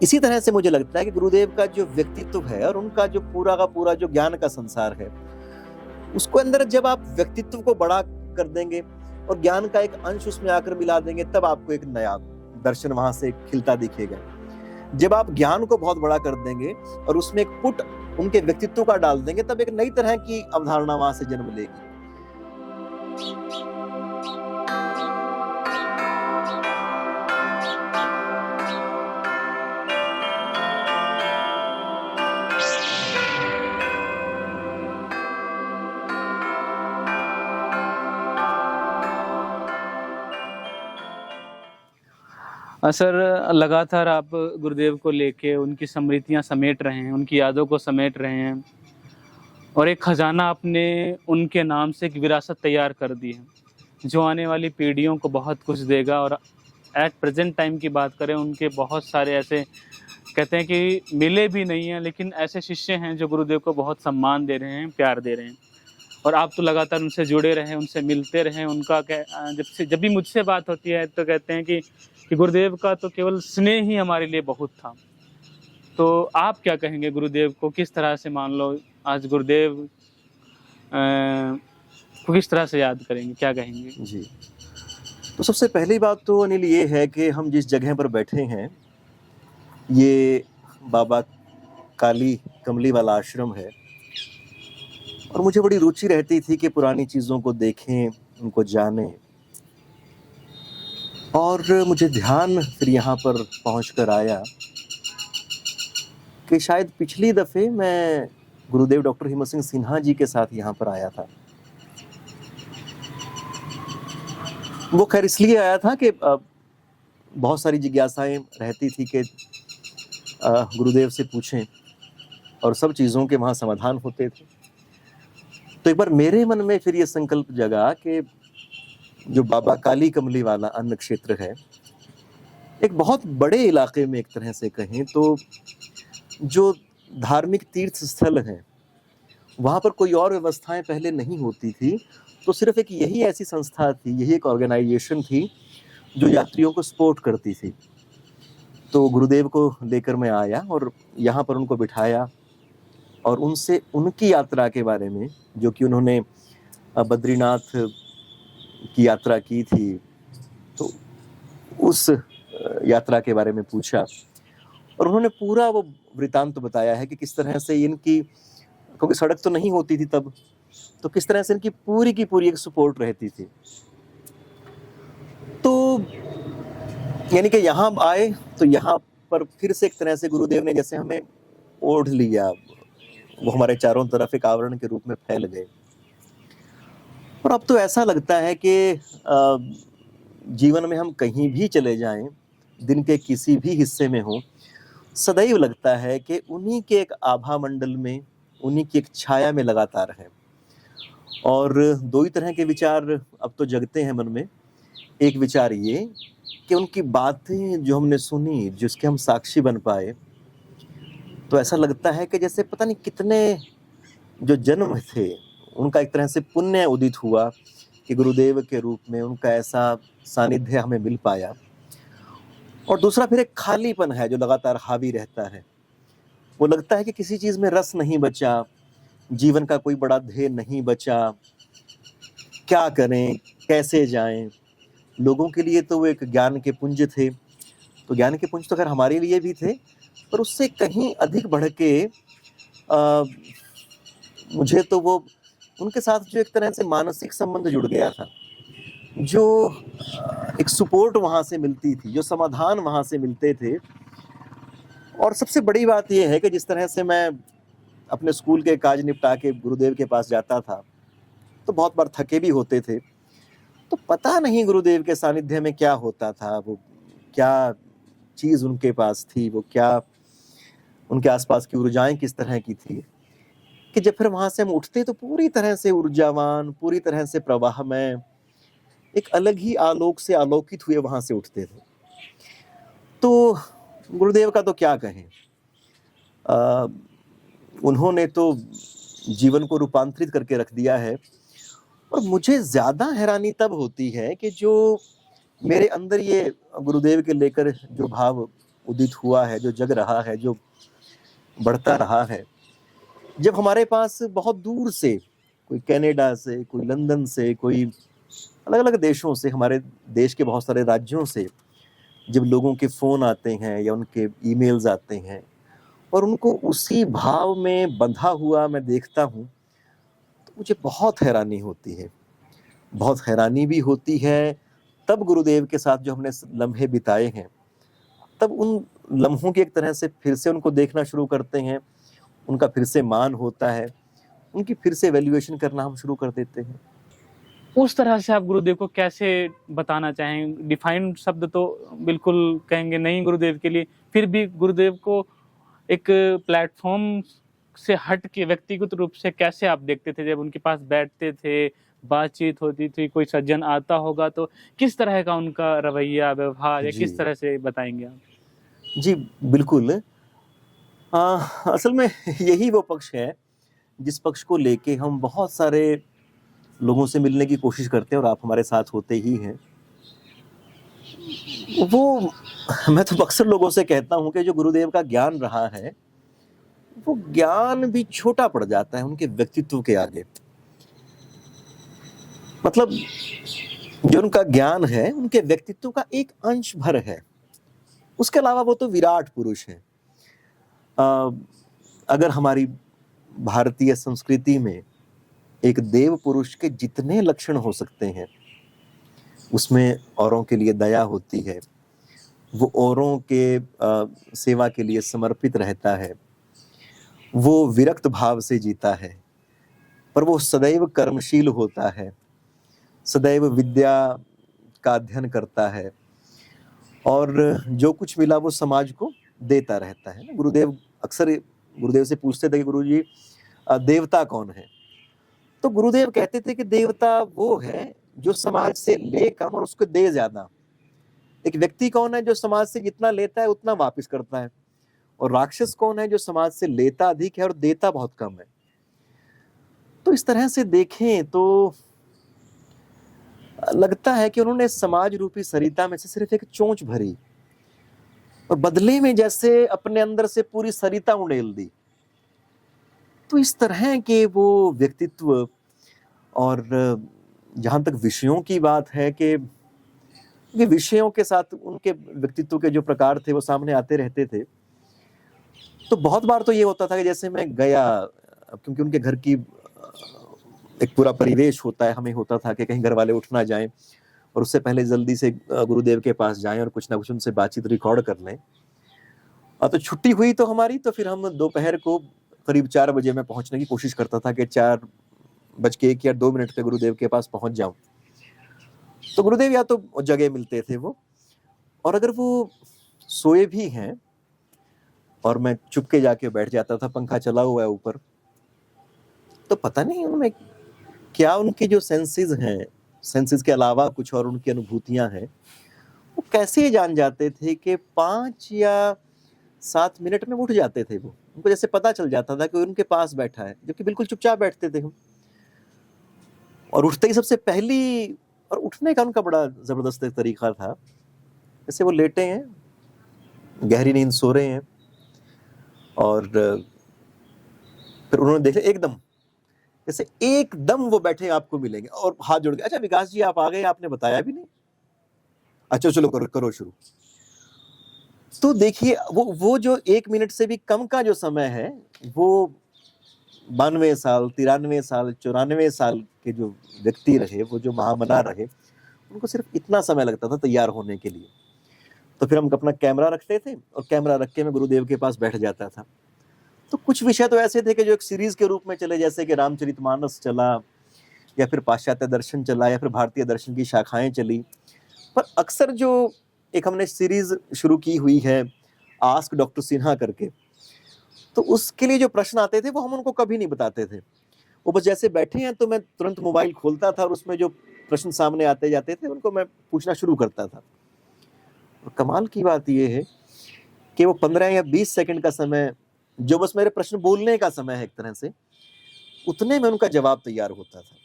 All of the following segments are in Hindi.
इसी तरह से मुझे लगता है कि गुरुदेव का जो व्यक्तित्व है और उनका जो पूरा का पूरा जो ज्ञान का संसार है, उसको अंदर जब आप व्यक्तित्व को बड़ा कर देंगे और ज्ञान का एक अंश उसमें आकर मिला देंगे, तब आपको एक नया दर्शन वहां से खिलता दिखेगा। जब आप ज्ञान को बहुत बड़ा कर देंगे और उसमें एक पुट उनके व्यक्तित्व का डाल देंगे, तब एक नई तरह की अवधारणा वहां से जन्म लेगी। सर, लगातार आप गुरुदेव को लेके उनकी स्मृतियाँ समेट रहे हैं, उनकी यादों को समेट रहे हैं और एक खजाना आपने उनके नाम से एक विरासत तैयार कर दी है, जो आने वाली पीढ़ियों को बहुत कुछ देगा। और एट प्रेजेंट टाइम की बात करें, उनके बहुत सारे ऐसे कहते हैं कि मिले भी नहीं हैं, लेकिन ऐसे शिष्य हैं जो गुरुदेव को बहुत सम्मान दे रहे हैं, प्यार दे रहे हैं। और आप तो लगातार उनसे जुड़े रहें, उनसे मिलते रहें। उनका जब भी मुझसे बात होती है तो कहते हैं कि गुरुदेव का तो केवल स्नेह ही हमारे लिए बहुत था। तो आप क्या कहेंगे गुरुदेव को किस तरह से, मान लो आज गुरुदेव को किस तरह से याद करेंगे, क्या कहेंगे? जी, तो सबसे पहली बात तो अनिल ये है कि हम जिस जगह पर बैठे हैं, ये बाबा काली कमली वाला आश्रम है और मुझे बड़ी रुचि रहती थी कि पुरानी चीज़ों को देखें, उनको जानें। और मुझे ध्यान फिर यहाँ पर पहुँचकर आया कि शायद पिछली दफ़े मैं गुरुदेव डॉक्टर हिम्मत सिंह सिन्हा जी के साथ यहाँ पर आया था। वो खैर इसलिए आया था कि बहुत सारी जिज्ञासाएं रहती थी कि गुरुदेव से पूछें और सब चीज़ों के वहाँ समाधान होते थे। तो एक बार मेरे मन में फिर ये संकल्प जगा कि जो बाबा काली कमली वाला अन्न क्षेत्र है, एक बहुत बड़े इलाके में एक तरह से कहें तो जो धार्मिक तीर्थ स्थल हैं, वहाँ पर कोई और व्यवस्थाएं पहले नहीं होती थी। तो सिर्फ एक यही ऐसी संस्था थी, यही एक ऑर्गेनाइजेशन थी जो यात्रियों को सपोर्ट करती थी। तो गुरुदेव को लेकर मैं आया और यहाँ पर उनको बिठाया और उनसे उनकी यात्रा के बारे में, जो कि उन्होंने बद्रीनाथ की यात्रा की थी, तो उस यात्रा के बारे में पूछा और उन्होंने पूरा वो वृतांत बताया है कि किस तरह से इनकी, क्योंकि सड़क तो नहीं होती थी तब, तो किस तरह से इनकी पूरी की पूरी एक सपोर्ट रहती थी। तो यानी कि यहाँ आए तो यहाँ पर फिर से एक तरह से गुरुदेव ने जैसे हमें ओढ़ लिया, वो हमारे चारों तरफ एक आवरण के रूप में फैल गए। और अब तो ऐसा लगता है कि जीवन में हम कहीं भी चले जाएं, दिन के किसी भी हिस्से में हो, सदैव लगता है कि उन्हीं के एक आभा मंडल में, उन्हीं की एक छाया में लगातार है। और दो ही तरह के विचार अब तो जगते हैं मन में। एक विचार ये कि उनकी बातें जो हमने सुनी, जिसके हम साक्षी बन पाए, तो ऐसा लगता है कि जैसे पता नहीं कितने जो जन्म थे, उनका एक तरह से पुण्य उदित हुआ कि गुरुदेव के रूप में उनका ऐसा सानिध्य हमें मिल पाया। और दूसरा फिर एक खालीपन है जो लगातार हावी रहता है। वो लगता है कि किसी चीज़ में रस नहीं बचा, जीवन का कोई बड़ा ध्येय नहीं बचा, क्या करें, कैसे जाएं। लोगों के लिए तो वो एक ज्ञान के पुंज थे, तो ज्ञान के पुंज तो खैर हमारे लिए भी थे, पर उससे कहीं अधिक बढ़ के मुझे तो वो उनके साथ जो एक तरह से मानसिक संबंध जुड़ गया था, जो एक सपोर्ट वहाँ से मिलती थी, जो समाधान वहाँ से मिलते थे। और सबसे बड़ी बात यह है कि जिस तरह से मैं अपने स्कूल के काज निपटा के गुरुदेव के पास जाता था, तो बहुत बार थके भी होते थे, तो पता नहीं गुरुदेव के सानिध्य में क्या होता था, वो क्या चीज़ उनके पास थी, वो क्या उनके आसपास की ऊर्जाएं किस तरह की थी, कि जब फिर वहाँ से हम उठते तो पूरी तरह से ऊर्जावान, पूरी तरह से प्रवाह में एक अलग ही आलोक से आलोकित हुए वहाँ से उठते थे। तो गुरुदेव का तो क्या कहें, उन्होंने तो जीवन को रूपांतरित करके रख दिया है। और मुझे ज़्यादा हैरानी तब होती है कि जो मेरे अंदर ये गुरुदेव के लेकर जो भाव उदित हुआ है, जो जग रहा है, जो बढ़ता रहा है, जब हमारे पास बहुत दूर से कोई कनाडा से, कोई लंदन से, कोई अलग-अलग देशों से, हमारे देश के बहुत सारे राज्यों से जब लोगों के फ़ोन आते हैं या उनके ईमेल्स आते हैं और उनको उसी भाव में बंधा हुआ मैं देखता हूँ, तो मुझे बहुत हैरानी होती है। बहुत हैरानी भी होती है, तब गुरुदेव के साथ जो हमने लम्हे बिताए हैं, तब उन लम्हों की एक तरह से फिर से उनको देखना शुरू करते हैं, उनका फिर से मान होता है, उनकी फिर से वैल्यूएशन करना हम शुरू कर देते हैं। उस तरह से आप गुरुदेव को कैसे बताना चाहें? डिफाइंड शब्द तो बिल्कुल कहेंगे नहीं गुरुदेव के लिए, फिर भी गुरुदेव को एक प्लेटफ़ॉर्म से हट के व्यक्तिगत रूप से कैसे आप देखते थे? जब उनके पास बैठते थे, बातचीत होती थी, कोई सज्जन आता होगा तो किस तरह का उनका रवैया, व्यवहार या जी। किस तरह से बताएँगे आप? जी, बिल्कुल। अ, असल में यही वो पक्ष है, जिस पक्ष को लेके हम बहुत सारे लोगों से मिलने की कोशिश करते हैं और आप हमारे साथ होते ही हैं। वो मैं तो अक्सर लोगों से कहता हूँ कि जो गुरुदेव का ज्ञान रहा है, वो ज्ञान भी छोटा पड़ जाता है उनके व्यक्तित्व के आगे। मतलब जो उनका ज्ञान है, उनके व्यक्तित्व का एक अंश भर है। उसके अलावा वो तो विराट पुरुष हैं। अगर हमारी भारतीय संस्कृति में एक देव पुरुष के जितने लक्षण हो सकते हैं, उसमें औरों के लिए दया होती है, वो औरों के सेवा के लिए समर्पित रहता है, वो विरक्त भाव से जीता है, पर वो सदैव कर्मशील होता है, सदैव विद्या का अध्ययन करता है और जो कुछ मिला वो समाज को देता रहता है ना। गुरुदेव अक्सर गुरुदेव से पूछते थे कि गुरुजी देवता कौन है? तो गुरुदेव कहते थे कि देवता वो है जो समाज से ले कम और उसको दे ज्यादा। एक व्यक्ति कौन है जो समाज से जितना लेता है उतना वापस करता है, और राक्षस कौन है जो समाज से लेता अधिक है और देता बहुत कम है। तो इस तरह से देखें तो लगता है कि उन्होंने समाज रूपी सरिता में से सिर्फ एक चोंच भरी और बदले में जैसे अपने अंदर से पूरी सरिता उड़ेल दी। तो इस तरह के वो व्यक्तित्व, और जहां तक विषयों की बात है कि ये विषयों के साथ उनके व्यक्तित्व के जो प्रकार थे वो सामने आते रहते थे। तो बहुत बार तो ये होता था कि जैसे मैं गया, क्योंकि उनके घर की एक पूरा परिवेश होता है, हमें होता था कि कहीं घर वाले उठ ना जाएं और उससे पहले जल्दी से गुरुदेव के पास जाएं और कुछ ना कुछ उनसे बातचीत रिकॉर्ड कर लें। तो छुट्टी हुई तो हमारी, तो फिर हम दोपहर को करीब 4 बजे मैं पहुंचने की कोशिश करता था कि 4:01 या 2 मिनट पे गुरुदेव के पास पहुंच जाऊं। तो गुरुदेव या तो जगह मिलते थे वो, और अगर वो सोए भी हैं और मैं चुपके जाके बैठ जाता था, पंखा चला हुआ है ऊपर, तो पता नहीं उनमें क्या उनकी जो सेंसेस हैं, सेंसेस के अलावा कुछ और उनकी अनुभूतियां हैं, वो कैसे जान जाते थे कि 5 या 7 मिनट में उठ जाते थे वो। उनको जैसे पता चल जाता था कि उनके पास बैठा है, जबकि बिल्कुल चुपचाप बैठते थे हम। और उठते ही सबसे पहली, और उठने का उनका बड़ा जबरदस्त एक तरीका था। जैसे वो लेटे हैं, गहरी नींद सो रहे हैं, और फिर उन्होंने देखा एकदम, जैसे एकदम वो बैठे आपको मिलेंगे और हाथ जोड़ के, अच्छा विकास जी आप आ गए, आपने बताया भी नहीं, अच्छा चलो करो करो शुरू। तो देखिए वो जो 1 मिनट से भी कम का जो समय है, वो 92 साल, 93 साल, 94 साल के जो व्यक्ति रहे, वो जो महामना रहे, उनको सिर्फ इतना समय लगता था तैयार होने के लिए। तो फिर हम अपना कैमरा रखते थे और कैमरा रख के मैं गुरुदेव के पास बैठ जाता था। तो कुछ विषय तो ऐसे थे कि जो एक सीरीज के रूप में चले, जैसे कि रामचरितमानस चला, या फिर पाश्चात्य दर्शन चला, या फिर भारतीय दर्शन की शाखाएं चली। पर अक्सर जो एक हमने सीरीज शुरू की हुई है आस्क डॉक्टर सिन्हा करके, तो उसके लिए जो प्रश्न आते थे वो हम उनको कभी नहीं बताते थे। वो बस जैसे बैठे हैं तो मैं तुरंत मोबाइल खोलता था और उसमें जो प्रश्न सामने आते जाते थे उनको मैं पूछना शुरू करता था। और कमाल की बात ये है कि वो 15 या 20 सेकंड का समय, जो बस मेरे प्रश्न बोलने का समय है एक तरह से, उतने में उनका जवाब तैयार होता था।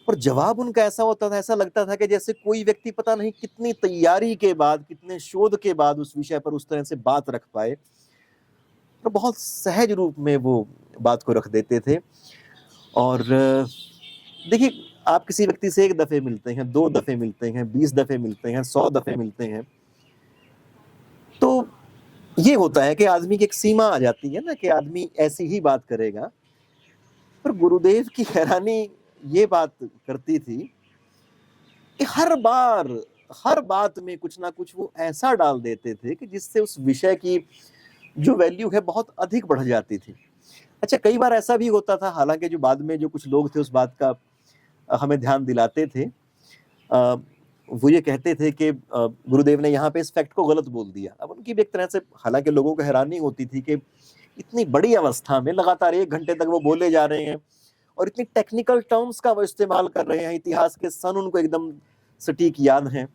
और जवाब उनका ऐसा होता था, ऐसा लगता था कि जैसे कोई व्यक्ति पता नहीं कितनी तैयारी के बाद, कितने शोध के बाद उस विषय पर उस तरह से बात रख पाए, तो बहुत सहज रूप में वो बात को रख देते थे। और देखिए, आप किसी व्यक्ति से 1 दफे मिलते हैं, 2 दफे मिलते हैं, 20 दफे मिलते हैं, 100 दफे मिलते हैं, तो ये होता है कि आदमी की एक सीमा आ जाती है ना कि आदमी ऐसी ही बात करेगा। पर गुरुदेव की हैरानी ये बात करती थी कि हर बात में कुछ ना कुछ वो ऐसा डाल देते थे कि जिससे उस विषय की जो वैल्यू है बहुत अधिक बढ़ जाती थी। अच्छा, कई बार ऐसा भी होता था, हालांकि जो बाद में जो कुछ लोग थे उस बात का हमें ध्यान दिलाते थे। वो ये कहते थे कि गुरुदेव ने यहाँ पे इस फैक्ट को गलत बोल दिया। अब उनकी भी एक तरह से, हालांकि लोगों को हैरानी होती थी कि इतनी बड़ी अवस्था में लगातार 1 घंटे तक वो बोले जा रहे हैं और इतनी टेक्निकल टर्म्स का वो इस्तेमाल कर रहे हैं, इतिहास के सन उनको एकदम सटीक याद हैं।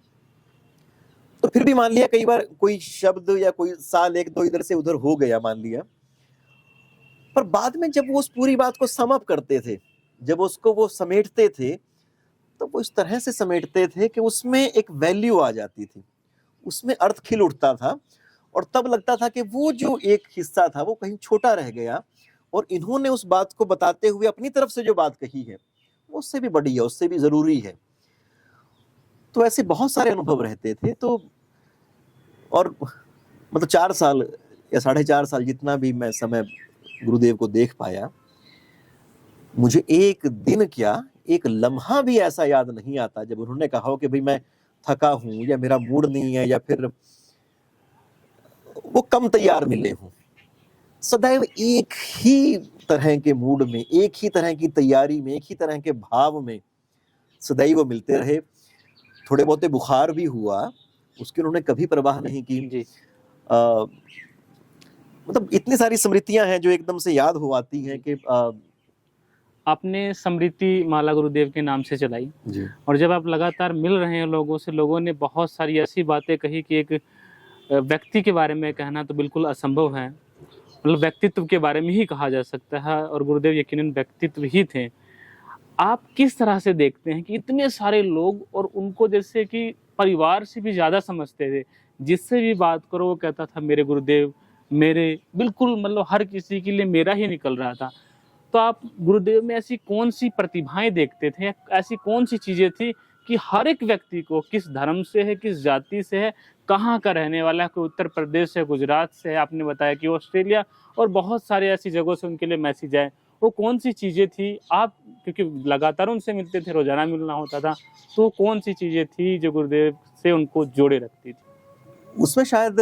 तो फिर भी मान लिया कई बार कोई शब्द या कोई साल 1-2 इधर से उधर हो गया, मान लिया, पर बाद में जब वो उस पूरी बात को सम अप करते थे, जब उसको वो समेटते थे, तो वो इस तरह से समेटते थे कि उसमें एक वैल्यू आ जाती थी, उसमें अर्थ खिल उठता था और तब लगता था कि वो जो एक हिस्सा था वो कहीं छोटा रह गया और इन्होंने उस बात को बताते हुए अपनी तरफ से जो बात कही है वो उससे भी बड़ी है, उससे भी जरूरी है। तो ऐसे बहुत सारे अनुभव रहते थे। तो और मतलब 4 साल या 4.5 साल जितना भी मैं समय गुरुदेव को देख पाया, मुझे एक दिन क्या, एक लम्हा भी ऐसा याद नहीं आता जब उन्होंने कहा हो कि भाई मैं थका हूं या मेरा मूड नहीं है या फिर वो कम तैयार मिले हों। सदैव एक ही तरह के मूड में, एक ही तरह की तैयारी में, एक ही तरह के भाव में सदैव वो मिलते रहे। थोड़े बहुते बुखार भी हुआ, उसकी उन्होंने कभी परवाह नहीं की। जी। मतलब इतनी सारी स्मृतियां हैं जो एकदम से याद हो आती हैं कि आपने स्मृति माला गुरुदेव के नाम से चलाई जी और जब आप लगातार मिल रहे हैं लोगों से, लोगों ने बहुत सारी ऐसी बातें कही कि एक व्यक्ति के बारे में कहना तो बिल्कुल असंभव है, मतलब व्यक्तित्व के बारे में ही कहा जा सकता है और गुरुदेव यकीनन व्यक्तित्व ही थे। आप किस तरह से देखते हैं कि इतने सारे लोग और उनको जैसे कि परिवार से भी ज़्यादा समझते थे, जिससे भी बात करो वो कहता था मेरे गुरुदेव, मेरे, बिल्कुल मतलब हर किसी के लिए मेरा ही निकल रहा था। तो आप गुरुदेव में ऐसी कौन-सी प्रतिभाएँ देखते थे? ऐसी कौन-सी चीज़ें थी कि हर एक व्यक्ति को, किस धर्म से है, किस जाति से है, कहाँ का रहने वाला है, कोई उत्तर प्रदेश से, गुजरात से है, आपने बताया कि ऑस्ट्रेलिया और बहुत सारे ऐसी जगहों से उनके लिए मैसेज आए। वो कौन-सी चीज़ें थी? आप क्योंकि लगातार उनसे मिलते थे, रोज़ाना मिलना होता था, तो कौन-सी चीज़ें थी जो गुरुदेव से उनको जोड़े रखती थी? उसमें शायद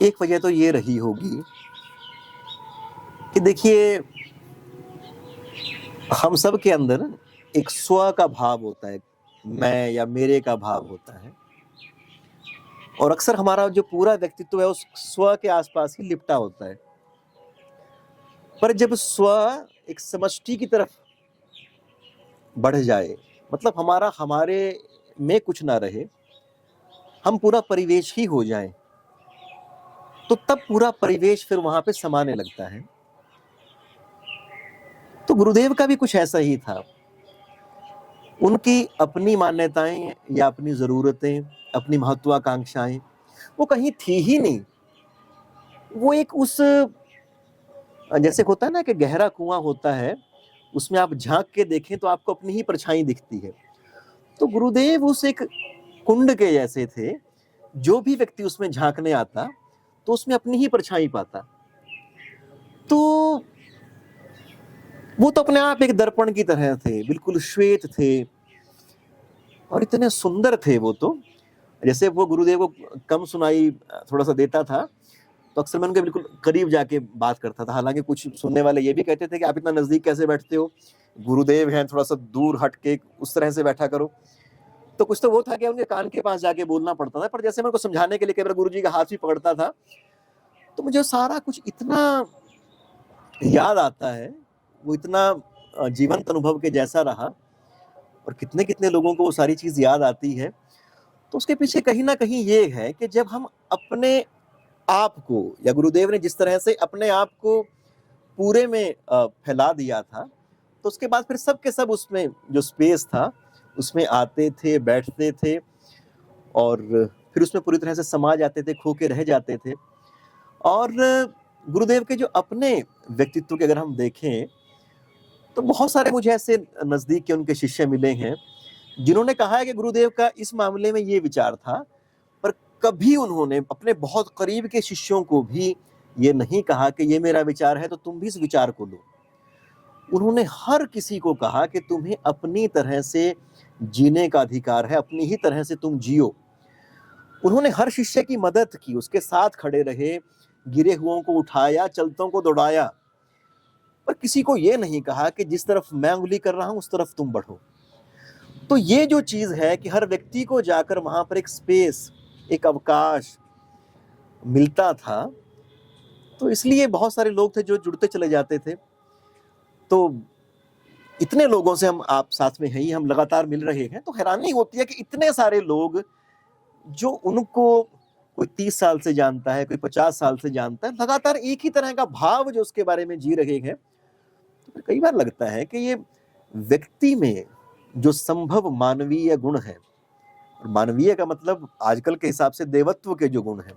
एक वजह तो ये रही होगी कि देखिए, हम सब के अंदर एक स्व का भाव होता है, मैं या मेरे का भाव होता है और अक्सर हमारा जो पूरा व्यक्तित्व है उस स्व के आसपास ही लिपटा होता है। पर जब स्व एक समष्टि की तरफ बढ़ जाए, मतलब हमारे में कुछ ना रहे, हम पूरा परिवेश ही हो जाए, तो तब पूरा परिवेश फिर वहां पे समाने लगता है। तो गुरुदेव का भी कुछ ऐसा ही था। उनकी अपनी मान्यताएं या अपनी जरूरतें, अपनी महत्वाकांक्षाएं वो कहीं थी ही नहीं। वो एक उस, जैसे होता है ना कि गहरा कुआं होता है, उसमें आप झांक के देखें तो आपको अपनी ही परछाई दिखती है। तो गुरुदेव उस एक कुंड के जैसे थे, जो भी व्यक्ति उसमें झांकने आता तो उसमें अपनी ही परछाई पाता। तो वो तो अपने आप एक दर्पण की तरह थे, बिल्कुल श्वेत थे और इतने सुंदर थे वो। तो जैसे वो गुरुदेव को कम सुनाई थोड़ा सा देता था तो अक्सर मैं उनके बिल्कुल करीब जाके बात करता था। हालांकि कुछ सुनने वाले ये भी कहते थे कि आप इतना नजदीक कैसे बैठते हो, गुरुदेव हैं, थोड़ा सा दूर हट के उस तरह से बैठा करो। तो कुछ तो वो था कि उनके कान के पास जाके बोलना पड़ता था। पर जैसे मैं उनको समझाने के लिए कई बार गुरुजी का हाथ भी पकड़ता था तो मुझे सारा कुछ इतना याद आता है, वो इतना जीवंत अनुभव के जैसा रहा और कितने कितने लोगों को वो सारी चीज याद आती है। तो उसके पीछे कहीं ना कहीं ये है कि जब हम अपने आप को, या गुरुदेव ने जिस तरह से अपने आप को पूरे में फैला दिया था, तो उसके बाद फिर सब के सब उसमें जो स्पेस था उसमें आते थे, बैठते थे और फिर उसमें पूरी तरह से समा जाते थे, खो के रह जाते थे। और गुरुदेव के जो अपने व्यक्तित्व के अगर हम देखें तो बहुत सारे मुझे ऐसे नजदीक के उनके शिष्य मिले हैं जिन्होंने कहा है कि गुरुदेव का इस मामले में ये विचार था, पर कभी उन्होंने अपने बहुत करीब के शिष्यों को भी ये नहीं कहा कि ये मेरा विचार है तो तुम भी इस विचार को लो। उन्होंने हर किसी को कहा कि तुम्हें अपनी तरह से जीने का अधिकार है, अपनी ही तरह से तुम जियो। उन्होंने हर शिष्य की मदद की, उसके साथ खड़े रहे, गिरे हुओं को उठाया, चलतों को दौड़ाया, पर किसी को ये नहीं कहा कि जिस तरफ मैं उंगली कर रहा हूं उस तरफ तुम बढ़ो। तो ये जो चीज है कि हर व्यक्ति को जाकर वहां पर एक स्पेस, एक अवकाश मिलता था, तो इसलिए बहुत सारे लोग थे जो जुड़ते चले जाते थे। तो इतने लोगों से हम आप साथ में हैं ही, हम लगातार मिल रहे हैं, तो हैरानी होती है कि इतने सारे लोग जो उनको कोई 30 साल से जानता है, कोई 50 साल से जानता है, लगातार एक ही तरह का भाव जो उसके बारे में जी रहे हैं। तो कई बार लगता है कि ये व्यक्ति में जो संभव मानवीय गुण है, और मानवीय का मतलब आजकल के हिसाब से देवत्व के जो गुण हैं,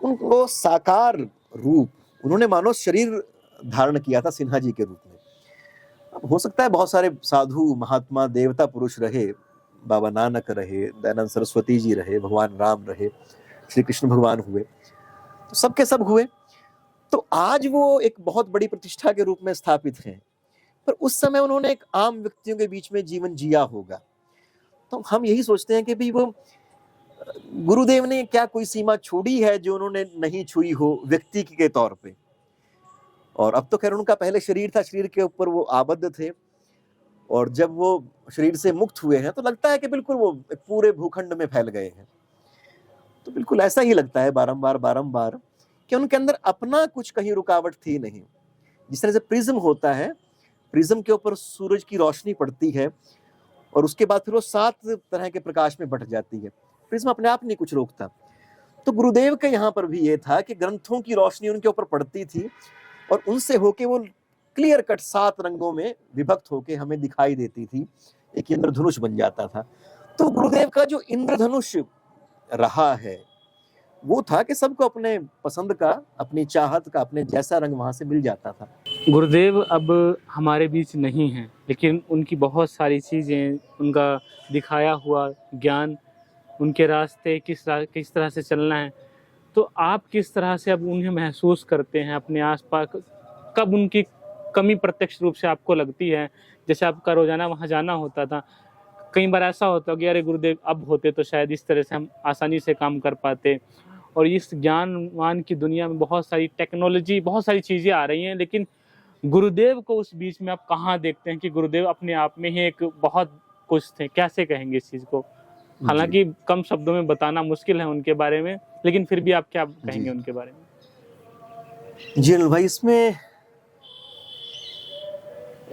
उनको साकार रूप उन्होंने मानो शरीर धारण किया था सिन्हा जी के रूप में। अब हो सकता है बहुत सारे साधु महात्मा देवता पुरुष रहे, बाबा नानक रहे, दयानंद सरस्वती जी रहे, भगवान राम रहे, श्री कृष्ण भगवान हुए, तो सबके सब हुए, तो आज वो एक बहुत बड़ी प्रतिष्ठा के रूप में स्थापित हैं, पर उस समय उन्होंने एक आम व्यक्तियों के बीच में जीवन जिया होगा। तो हम यही सोचते हैं कि भाई वो गुरुदेव ने क्या कोई सीमा छोड़ी है जो उन्होंने नहीं छुई हो व्यक्ति के तौर पे। और अब तो खैर उनका पहले शरीर था, शरीर के ऊपर वो आबद्ध थे, और जब वो शरीर से मुक्त हुए हैं तो लगता है कि बिल्कुल वो पूरे भूखंड में फैल गए हैं। तो बिल्कुल ऐसा ही लगता है बारंबार बारंबार कि उनके अंदर अपना कुछ कहीं रुकावट थी नहीं। जिस तरह से प्रिज्म होता है, प्रिज्म के ऊपर सूरज की रोशनी पड़ती है और उसके बाद फिर वो 7 तरह के प्रकाश में बट जाती है, प्रिज्म अपने आप नहीं कुछ रोकता। तो गुरुदेव के यहाँ पर भी ये था कि ग्रंथों की रोशनी उनके ऊपर पड़ती थी और उनसे होके वो क्लियर कट 7 रंगों में विभक्त होके हमें दिखाई देती थी, एक इंद्रधनुष बन जाता था। तो गुरुदेव का जो इंद्रधनुष रहा है वो था कि सबको अपने पसंद का, अपनी चाहत का, अपने जैसा रंग वहां से मिल जाता था। गुरुदेव अब हमारे बीच नहीं हैं, लेकिन उनकी बहुत सारी चीज़ें, उनका दिखाया हुआ ज्ञान, उनके रास्ते किस तरह से चलना है, तो आप किस तरह से अब उन्हें महसूस करते हैं अपने आसपास? कब उनकी कमी प्रत्यक्ष रूप से आपको लगती है? जैसे आपका रोजाना वहाँ जाना होता था, कई बार ऐसा होता कि अरे गुरुदेव अब होते तो शायद इस तरह से हम आसानी से काम कर पाते। और इस ज्ञानवान की दुनिया में बहुत सारी टेक्नोलॉजी, बहुत सारी चीज़ें आ रही हैं, लेकिन गुरुदेव को उस बीच में आप कहाँ देखते हैं कि गुरुदेव अपने आप में ही एक बहुत कुछ थे? कैसे कहेंगे इस चीज़ को? हालांकि कम शब्दों में बताना मुश्किल है उनके बारे में, लेकिन फिर भी आप क्या कहेंगे उनके बारे में? जी अनिल भाई, इसमें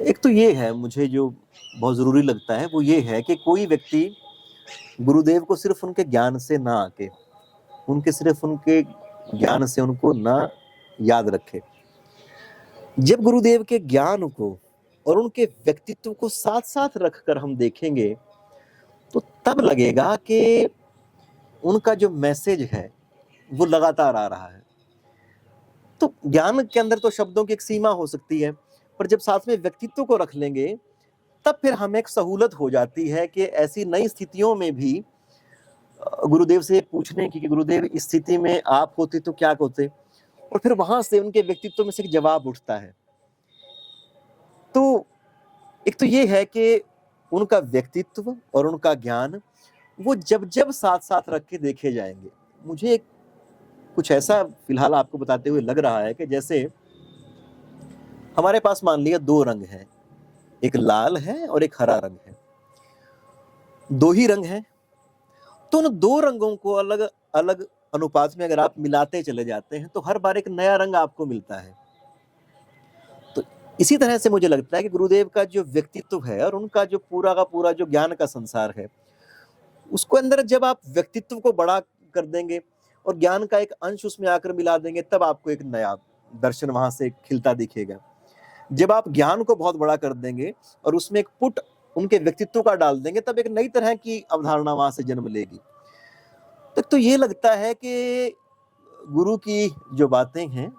एक तो ये है मुझे जो बहुत जरूरी लगता है, वो ये है कि कोई व्यक्ति गुरुदेव को सिर्फ उनके ज्ञान से ना आके, सिर्फ उनके ज्ञान से उनको ना याद रखे। जब गुरुदेव के ज्ञान को और उनके व्यक्तित्व को साथ साथ रखकर हम देखेंगे तो तब लगेगा कि उनका जो मैसेज है वो लगातार आ रहा है। तो ज्ञान के अंदर तो शब्दों की एक सीमा हो सकती है, पर जब साथ में व्यक्तित्व को रख लेंगे तब फिर हमें एक सहूलत हो जाती है कि ऐसी नई स्थितियों में भी गुरुदेव से पूछने की कि गुरुदेव इस स्थिति में आप होते तो क्या होते, और फिर वहां से उनके व्यक्तित्व में से एक जवाब उठता है। तो एक तो ये है कि उनका व्यक्तित्व और उनका ज्ञान वो जब जब साथ साथ रख के देखे जाएंगे। मुझे कुछ ऐसा फिलहाल आपको बताते हुए लग रहा है कि जैसे हमारे पास मान लिया 2 रंग हैं, एक लाल है और एक हरा रंग है, 2 ही रंग हैं। तो उन 2 रंगों को अलग अलग अनुपात में अगर आप मिलाते चले जाते हैं तो हर बार एक नया रंग आपको मिलता है। तो इसी तरह से मुझे लगता है कि गुरुदेव का जो व्यक्तित्व है और उनका जो पूरा का पूरा जो ज्ञान का संसार है, उसको अंदर जब आप व्यक्तित्व को बड़ा कर देंगे और ज्ञान का एक अंश उसमें आकर मिला देंगे, तब आपको एक नया दर्शन वहां से खिलता दिखेगा। जब आप ज्ञान को बहुत बड़ा कर देंगे और उसमें एक पुट उनके व्यक्तित्व का डाल देंगे, तब एक नई तरह की अवधारणा वहां से जन्म लेगी। तो ये लगता है कि गुरु की जो बातें हैं,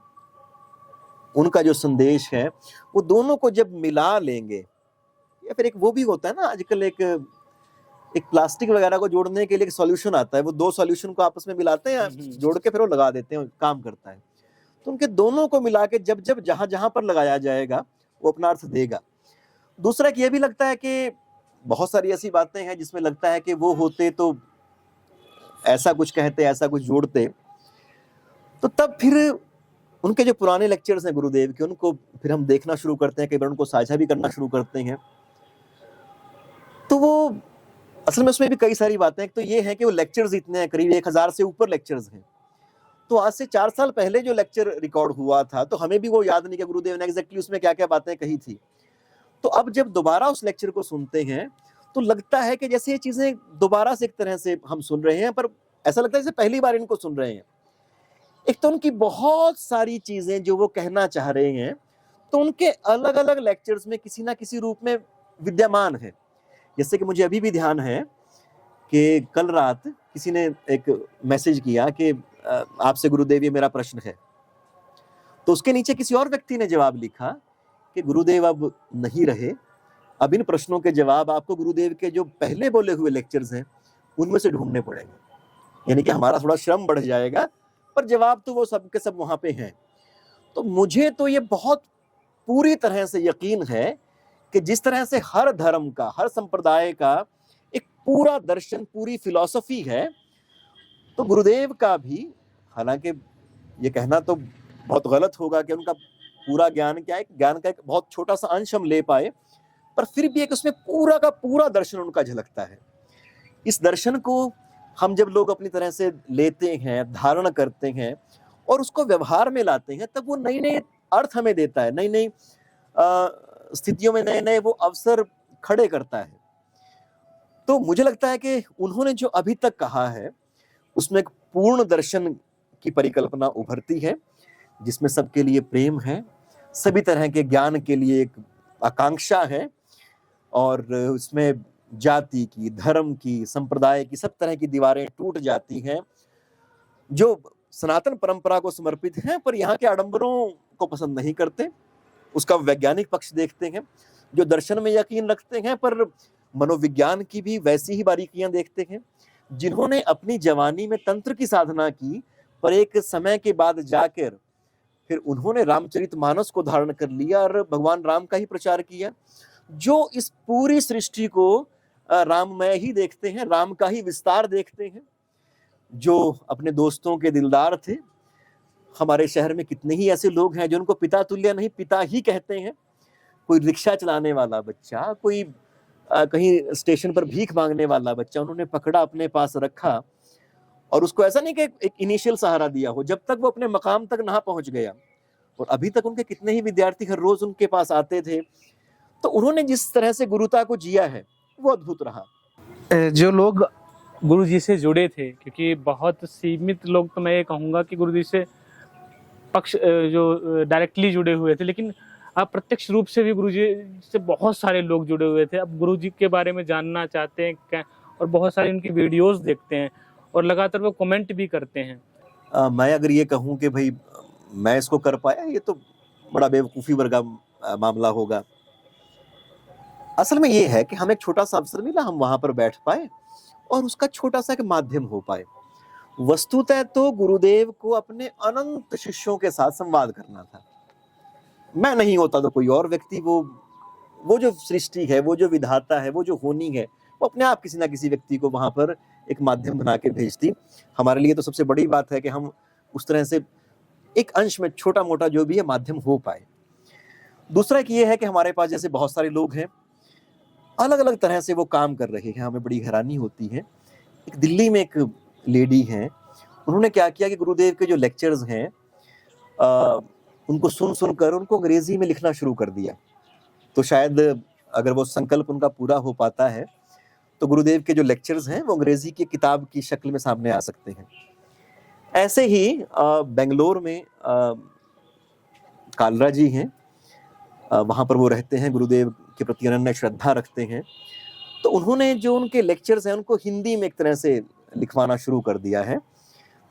उनका जो संदेश है, वो दोनों को जब मिला लेंगे, या फिर एक वो भी होता है ना आजकल, एक प्लास्टिक वगैरह को जोड़ने के लिए एक सॉल्यूशन आता है, वो दो सॉल्यूशन को आपस में मिलाते हैं, जोड़ के फिर वो लगा देते हैं, काम करता है। तो उनके दोनों को मिला के जब जब जहां जहां पर लगाया जाएगा वो अपना अर्थ देगा। दूसरा ये भी लगता है कि बहुत सारी ऐसी बातें हैं जिसमें लगता है कि वो होते तो ऐसा कुछ कहते, ऐसा कुछ जोड़ते, तो तब फिर उनके जो पुराने लेक्चर्स हैं गुरुदेव के, उनको फिर हम देखना शुरू करते हैं, कई बार उनको साझा भी करना शुरू करते हैं। तो वो असल में उसमें भी कई सारी बातें, तो ये है कि वो लेक्चर्स इतने हैं, करीब 1000 से ऊपर लेक्चर्स हैं। तो आज से 4 साल पहले जो लेक्चर रिकॉर्ड हुआ था, तो हमें भी वो याद नहीं कि गुरुदेव ने एग्जैक्टली उसमें क्या क्या बातें कही थी। तो अब जब दोबारा उस लेक्चर को सुनते हैं तो लगता है कि जैसे ये चीजें दोबारा से एक तरह से हम सुन रहे हैं, पर ऐसा लगता है जैसे पहली बार इनको सुन रहे हैं। एक तो उनकी बहुत सारी चीजें जो वो कहना चाह रहे हैं, तो उनके अलग अलग लेक्चर्स में किसी ना किसी रूप में विद्यमान है। जैसे कि मुझे अभी भी ध्यान है कि कल रात किसी ने एक मैसेज किया कि आपसे गुरुदेव ये मेरा प्रश्न है, तो उसके नीचे किसी और व्यक्ति ने जवाब लिखा कि गुरुदेव अब नहीं रहे, अब इन प्रश्नों के जवाब आपको गुरुदेव के जो पहले बोले हुए लेक्चर्स हैं उनमें से ढूंढने पड़ेंगे, यानी कि हमारा थोड़ा श्रम बढ़ जाएगा, पर जवाब तो वो सब के सब वहां पे हैं। तो मुझे तो ये बहुत पूरी तरह से यकीन है कि जिस तरह से हर धर्म का, हर संप्रदाय का एक पूरा दर्शन, पूरी फिलॉसफी है, तो गुरुदेव का भी, हालांकि ये कहना तो बहुत गलत होगा कि उनका पूरा ज्ञान क्या है, ज्ञान का एक बहुत छोटा सा अंश हम ले पाए, पर फिर भी एक उसमें पूरा का पूरा दर्शन उनका झलकता है। इस दर्शन को हम जब लोग अपनी तरह से लेते हैं, धारण करते हैं और उसको व्यवहार में लाते हैं, तब वो नई नई अर्थ हमें देता है, नई नई स्थितियों में नए नए वो अवसर खड़े करता है। तो मुझे लगता है कि उन्होंने जो अभी तक कहा है उसमें एक पूर्ण दर्शन की परिकल्पना उभरती है, जिसमें सबके लिए प्रेम है, सभी तरह के ज्ञान के लिए एक आकांक्षा है, और उसमें जाति की, धर्म की, संप्रदाय की, सब तरह की दीवारें टूट जाती हैं जो सनातन परंपरा को समर्पित हैं, पर यहाँ के आडंबरों को पसंद नहीं करते, उसका वैज्ञानिक पक्ष देखते हैं, जो दर्शन में यकीन रखते हैं पर मनोविज्ञान की भी वैसी ही बारीकियां देखते हैं, जिन्होंने अपनी जवानी में तंत्र की साधना की, पर एक समय के बाद जाकर फिर उन्होंने रामचरितमानस को धारण कर लिया और भगवान राम का ही प्रचार किया, जो इस पूरी सृष्टि को राममय ही देखते हैं, राम का ही विस्तार देखते हैं, जो अपने दोस्तों के दिलदार थे। हमारे शहर में कितने ही ऐसे लोग हैं जो उनको पिता तुल्य नहीं, पिता ही कहते हैं। कोई रिक्शा चलाने वाला बच्चा, कोई कहीं स्टेशन पर भीख मांगने वाला बच्चा, उन्होंने पकड़ा, अपने पास रखा, और उसको ऐसा नहीं कि एक इनिशियल सहारा दिया हो, जब तक वो अपने मकाम तक ना पहुंच गया। और अभी तक उनके कितने ही विद्यार्थी हर रोज उनके पास आते थे। तो उन्होंने जिस तरह से गुरुता को जिया है वो अद्भुत रहा। जो लोग गुरु जी से जुड़े थे, क्योंकि बहुत सीमित लोग, तो मैं ये कहूँगा कि गुरु जी से पक्ष जो डायरेक्टली जुड़े हुए थे, लेकिन आप प्रत्यक्ष रूप से भी गुरु जी से बहुत सारे लोग जुड़े हुए थे। अब गुरु जी के बारे में जानना चाहते हैं और बहुत सारी उनकी वीडियोस देखते हैं और लगातार वो कमेंट भी करते हैं। मैं अगर ये कहूँ कि भाई मैं इसको कर पाया, ये तो बड़ा बेवकूफ़ी वर्गा मामला होगा। असल में ये है कि हमें एक छोटा सा अवसर मिला, हम वहां पर बैठ पाए और उसका छोटा सा एक माध्यम हो पाए। वस्तुतः तो गुरुदेव को अपने अनंत शिष्यों के साथ संवाद करना था। मैं नहीं होता तो कोई और व्यक्ति, वो जो सृष्टि है, वो जो विधाता है, वो जो होनी है, वो अपने आप किसी ना किसी व्यक्ति को वहां पर एक माध्यम बना के भेजती। हमारे लिए तो सबसे बड़ी बात है कि हम उस तरह से एक अंश में छोटा मोटा जो भी है माध्यम हो पाए। दूसरा एक ये है कि हमारे पास जैसे बहुत सारे लोग हैं, अलग अलग तरह से वो काम कर रहे हैं, हमें बड़ी हैरानी होती है। एक दिल्ली में एक लेडी हैं, उन्होंने क्या किया कि गुरुदेव के जो लेक्चर्स हैं उनको सुन सुनकर उनको अंग्रेजी में लिखना शुरू कर दिया। तो शायद अगर वो संकल्प उनका पूरा हो पाता है तो गुरुदेव के जो लेक्चर्स हैं वो अंग्रेजी की किताब की शक्ल में सामने आ सकते हैं। ऐसे ही बेंगलोर में कालरा जी हैं, वहाँ पर वो रहते हैं, गुरुदेव के प्रति अनन्य श्रद्धा रखते हैं। तो उन्होंने जो उनके लेक्चर्स हैं उनको हिंदी में एक तरह से लिखवाना शुरू कर दिया है।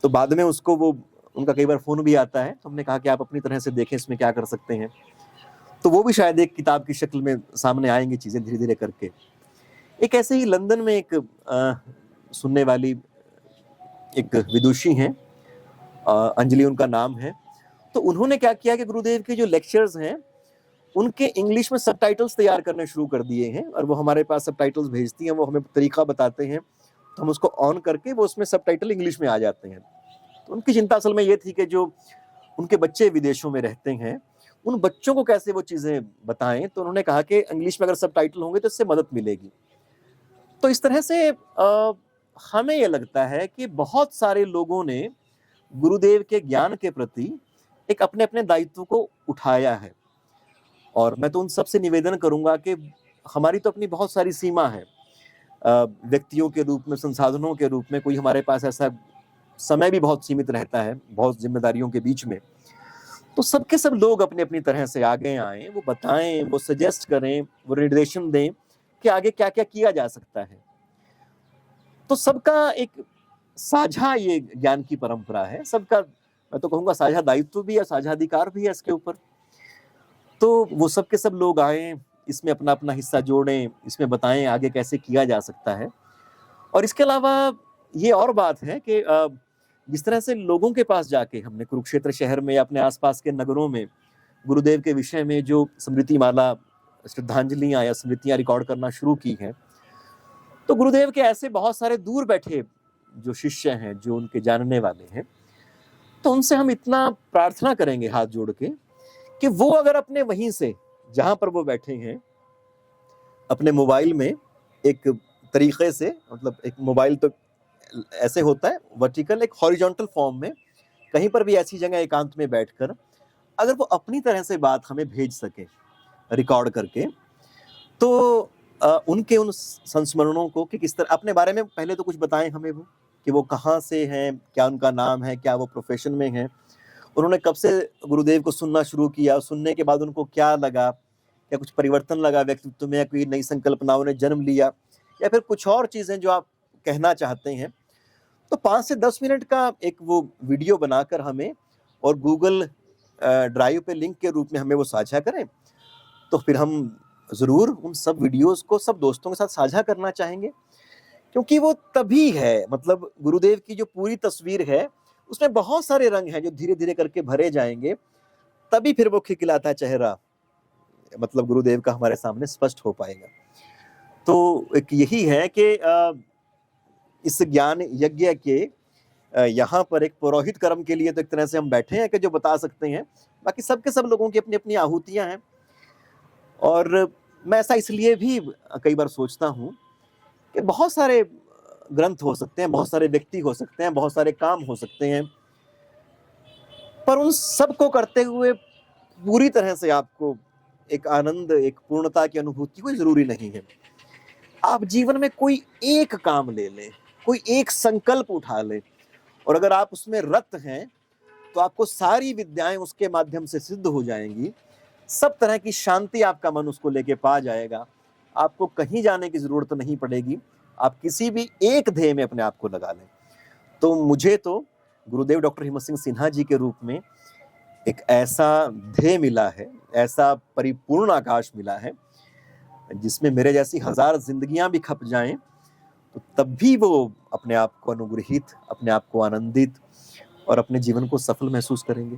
तो बाद में उसको वो उनका कई बार फ़ोन भी आता है, तो हमने कहा कि आप अपनी तरह से देखें इसमें क्या कर सकते हैं। तो वो भी शायद एक किताब की शक्ल में सामने आएँगी चीज़ें धीरे-धीरे करके। एक ऐसे ही लंदन में एक सुनने वाली एक विदुषी हैं, अंजलि उनका नाम है। तो उन्होंने क्या किया कि गुरुदेव के जो लेक्चर्स हैं उनके इंग्लिश में सबटाइटल्स तैयार करने शुरू कर दिए हैं, और वो हमारे पास सबटाइटल्स भेजती हैं, वो हमें तरीका बताते हैं, तो हम उसको ऑन करके वो उसमें सबटाइटल इंग्लिश में आ जाते हैं। तो उनकी चिंता असल में ये थी कि जो उनके बच्चे विदेशों में रहते हैं, उन बच्चों को कैसे वो चीज़ें बताएँ, तो उन्होंने कहा कि इंग्लिश में अगर सबटाइटल होंगे तो इससे मदद मिलेगी। तो इस तरह से हमें ये लगता है कि बहुत सारे लोगों ने गुरुदेव के ज्ञान के प्रति एक अपने-अपने दायित्व को उठाया है, और मैं तो उन सबसे निवेदन करूँगा कि हमारी तो अपनी बहुत सारी सीमा है, व्यक्तियों के रूप में, संसाधनों के रूप में, कोई हमारे पास ऐसा समय भी बहुत सीमित रहता है, बहुत ज़िम्मेदारियों के बीच में। तो सब के सब लोग अपनी-अपनी तरह से आगे आएँ, वो बताएँ, वो सजेस्ट करें, वो निर्देशन दें कि आगे क्या-क्या किया जा सकता है। तो सबका एक साझा ये ज्ञान की परंपरा है, सबका मैं तो कहूँगा साझा दायित्व भी है, साझा अधिकार भी है इसके ऊपर। तो वो सब के सब लोग आएँ, इसमें अपना-अपना हिस्सा जोड़ें, इसमें बताएँ आगे कैसे किया जा सकता है। और इसके अलावा ये और बात है कि जिस तरह से लोगों के पास जाके हमने कुरुक्षेत्र शहर में या अपने आस-पास के नगरों में गुरुदेव के विषय में जो स्मृति माला, श्रद्धांजलियाँ या स्मृतियाँ रिकॉर्ड करना शुरू की हैं, तो गुरुदेव के ऐसे बहुत सारे दूर बैठे जो शिष्य हैं, जो उनके जानने वाले हैं, तो उनसे हम इतना प्रार्थना करेंगे हाथ जोड़ के कि वो अगर अपने वहीं से, जहाँ पर वो बैठे हैं, अपने मोबाइल में एक तरीके से, मतलब एक मोबाइल तो ऐसे होता है वर्टिकल, एक हॉरिजॉन्टल फॉर्म में, कहीं पर भी ऐसी जगह एकांत में बैठकर अगर वो अपनी तरह से बात हमें भेज सके रिकॉर्ड करके, तो उनके उन संस्मरणों को कि किस तरह अपने बारे में पहले तो कुछ बताएं हमें वो, कि वो कहाँ से हैं, क्या उनका नाम है, क्या वो प्रोफेशन में हैं, उन्होंने कब से गुरुदेव को सुनना शुरू किया, सुनने के बाद उनको क्या लगा, क्या कुछ परिवर्तन लगा व्यक्तित्व में, या कोई नई संकल्पनाओं ने जन्म लिया, या फिर कुछ और चीज़ें जो आप कहना चाहते हैं। तो 5 से 10 मिनट का एक वो वीडियो बनाकर हमें और गूगल ड्राइव पे लिंक के रूप में हमें वो साझा करें, तो फिर हम ज़रूर उन सब वीडियोज़ को सब दोस्तों के साथ साझा करना चाहेंगे, क्योंकि वो तभी है, मतलब गुरुदेव की जो पूरी तस्वीर है उसमें बहुत सारे रंग हैं जो धीरे-धीरे करके भरे जाएँगे, तभी फिर वो खिलखिलाता चेहरा मतलब गुरुदेव का हमारे सामने स्पष्ट हो पाएगा। तो एक यही है कि इस ज्ञान यज्ञ के यहाँ पर एक पुरोहित कर्म के लिए तो एक तरह से हम बैठे हैं कि जो बता सकते हैं, बाकी सब के सब लोगों की अपनी-अपनी आहूतियाँ हैं। और मैं ऐसा इसलिए भी कई बार सोचता हूँ कि बहुत सारे ग्रंथ हो सकते हैं, बहुत सारे व्यक्ति हो सकते हैं, बहुत सारे काम हो सकते हैं, पर उन सब को करते हुए पूरी तरह से आपको एक आनंद, एक पूर्णता की अनुभूति कोई ज़रूरी नहीं है। आप जीवन में कोई एक काम ले लें, कोई एक संकल्प उठा लें, और अगर आप उसमें रत हैं, तो आपको सारी विद्याएँ उसके माध्यम से सिद्ध हो जाएँगी। सब तरह की शांति आपका मन उसको लेके पा जाएगा। आपको कहीं जाने की ज़रूरत नहीं पड़ेगी। आप किसी भी एक ध्येय में अपने आप को लगा लें। तो मुझे तो गुरुदेव डॉक्टर हिम्मत सिंह सिन्हा जी के रूप में एक ऐसा ध्येय मिला है, ऐसा परिपूर्ण आकाश मिला है, जिसमें मेरे जैसी 1000 ज़िंदगियाँ भी खप जाएँ, तो तब भी वो अपने आप को अनुग्रहित, अपने आप को आनंदित और अपने जीवन को सफल महसूस करेंगे।